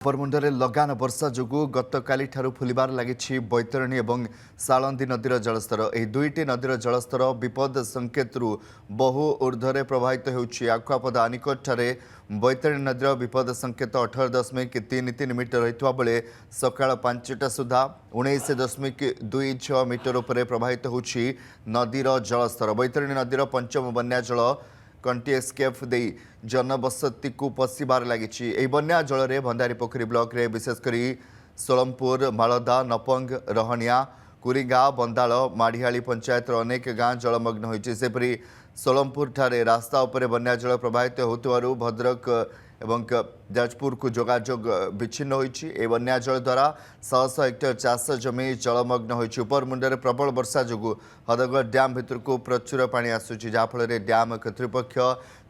परमुंडे लगान वर्षा जोगु गतकाली ठारू फुलिबार लगी बैतरणी और सालंदी नदीर जलस्तर यह दुईटी नदीर जलस्तर विपद संकेतु बहु ऊर्ध्वे प्रभावित होउछि। आखुआपद आनिकट बैतरणी नदीर विपद संकेत 18.33 मीटर होता बेले सकाळ 5टा सुधा 19.26 मीटर उपर प्रभावित होउछि नदीर जलस्तर। बैतरणी नदीर पंचम बन्या जल कंटी एस्केफ दे जनबसती को पशिबार लगी। बन्या जल में भंडारी पोखरी ब्लॉक रे विशेषकर सोलमपुर मालदा नपंग रहणिया कुरीगाँ बंदाल माढ़ियाली पंचायत अनेक गाँ जलमग्न होती। सेपरी सोलमपुर ठारे रास्ता उपरे बन्या जल प्रभावित होतुवारु भद्रक एवं जाजपुर को जोगाजोग विच्छिन्न होइछि। ए बन्या जल द्वारा 100 हेक्टर चाष जमी जलमग्न होइछि। उपरमुंडे प्रबल वर्षा जोगु हदगड़ डैम भितर को प्रचुर पानी आसुछि, जहाँफल डैम कर्तृपक्ष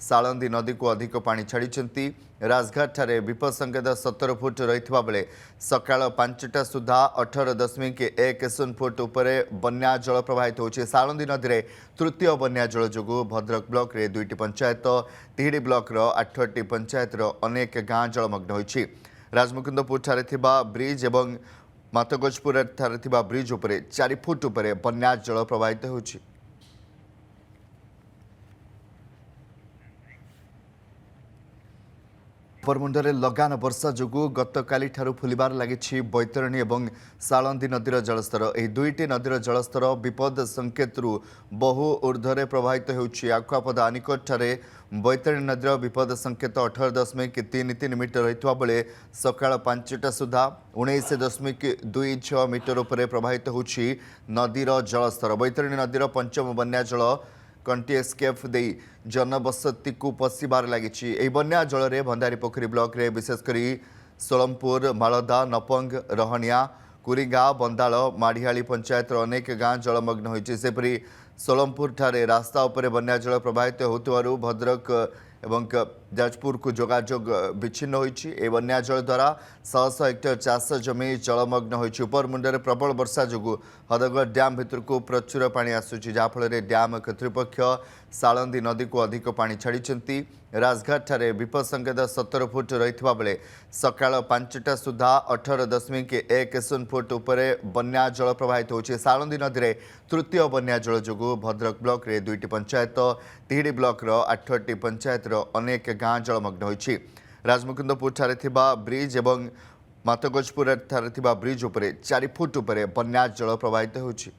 सालंदी नदी को अधिक पानी छाड़ी। राजघाट ठारे विपद संकेत 17 फुट रही बेले सकाळ 5टा सुधा 18.1 फुट उपर बन्या जल प्रभावित होछि। सालंदी नदी में तृतीय बन्या जल जोगु भद्रक ब्लॉक रे 2टी पंचायत तिहिडी ब्लॉक 8टी पंचायत अनेक गाँ जलमग्न होइछि। राजमुकुंदपुर ठारे थिबा ब्रिज एवं मातगजपुर ठारे थिबा ब्रिज उपरे 4 फुट उपर बन्या जल प्रभावित होइछि। परमुंडे लगान वर्षा जोगु गतकाली ठारू फुलिबार लगी बैतरणी और सालंदी नदीर जलस्तर यह दुईटी नदीर जलस्तर विपद संकेतु बहु ऊर्ध्वे प्रभावित होउछि। आखुआपद आनिकट बैतरणी नदीर विपद संकेत 18.33 मीटर होता बेले सकाळ 5टा सुधा 19.26 मीटर उपर प्रभावित होउछि नदीर जलस्तर। बैतरणी नदीर पंचम बन्या जल कंटी एस्केफ दे जनबसती को पशिबार लगी। बन्या जल में भंडारी पोखरी ब्लॉक रे विशेषकर सोलमपुर मालदा नपंग रहणिया कुरीगाँ बंदाल माढ़ियाली पंचायत अनेक गाँ जलमग्न होती। सेपरी सोलमपुर ठारे रास्ता उपरे बन्या जल प्रभावित होतुवारु भद्रक एवं जाजपुर को जोगाजोग विच्छिन्न होइछि। ए बन्या जल द्वारा 100 हेक्टर चाष जमी जलमग्न होइछि। उपरमुंडे प्रबल वर्षा जोगु हदगड़ डैम भितर को प्रचुर पानी आसुछि, जहाँफल डैम कर्तृपक्ष सालंदी नदी को अधिक पानी छाड़ी। राजघाट ठारे विपद संकेत 17 फुट रही बेले सकाळ 5टा सुधा 18.1 फुट उपर बन्या जल प्रभावित होछि। सालंदी नदी में तृतीय बन्या जल जोगु भद्रक ब्लॉक रे 2टी पंचायत तिहिडी ब्लॉक 8टी पंचायत अनेक गाँ जलमग्न होइछि। राजमुकुंदपुर ठारे थिबा ब्रिज एवं मातगजपुर ठारे थिबा ब्रिज उपरे 4 फुट उपर बन्या जल प्रभावित होछि।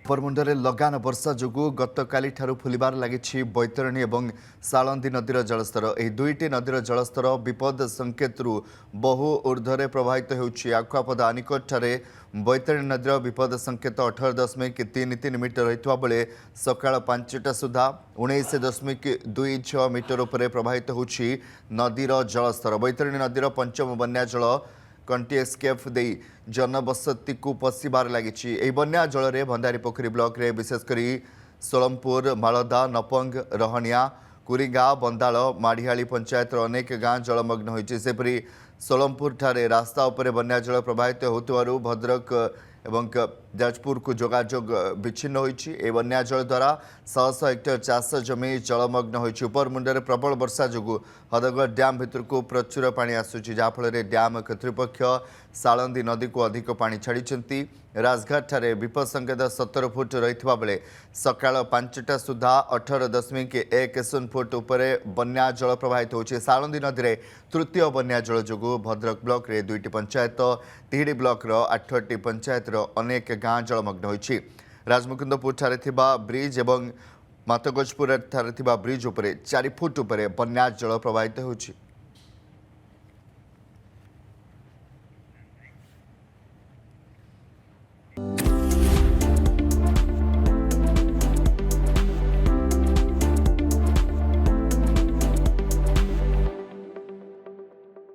परमुंडे लगान वर्षा जोगु गतकाली ठारू फुलिबार लगी बैतरणी और सालंदी नदीर जलस्तर यह दुईटी नदीर जलस्तर विपद संकेतु बहु ऊर्ध्वे प्रभावित होउछि। आखुआपद आनिकट बैतरणी नदीर विपद संकेत 18.33 मीटर होता बेले सकाळ 5टा सुधा 19.26 मीटर उपर प्रभावित होउछि नदीर जलस्तर। बैतरणी नदीर पंचम बन्या जल कंटी एस्केफ दे जनबसती को पशिबार लगी। बन्या जल में भंडारी पोखरी ब्लॉक रे विशेषकर सोलमपुर मालदा नपंग रहणिया कुरीगाँ बंदाल माढ़ियाली पंचायत अनेक गाँ जलमग्न होती। सेपरी सोलमपुर ठारे रास्ता उपरे बन्या जल प्रभावित होतुवारु भद्रक एवं जाजपुर को जोगाजोग विच्छिन्न होइछि। ए बन्या जल द्वारा 100 हेक्टर चाष जमी जलमग्न होइछि। उपरमुंडे प्रबल वर्षा जोगु हदगड़ डैम भितर को प्रचुर पानी आसुछि, जहाँफल डैम कर्तृपक्ष सालंदी नदी को अधिक पानी छाड़ी। राजघाट ठारे विपद संकेत 17 फुट रही बेले सकाळ 5टा सुधा 18.1 फुट उपर बन्या जल प्रभावित होछि। सालंदी नदी में तृतीय बन्या जल जोगु भद्रक ब्लॉक रे 2टी पंचायत तिहिडी ब्लॉक 8टी पंचायत अनेक गाँ जलमग्न होइछि। राजमुकुंदपुर ठारे थिबा ब्रिज एवं मातगजपुर ठारे थिबा ब्रिज उपरे 4 फुट उपर बन्या जल प्रभावित होछि।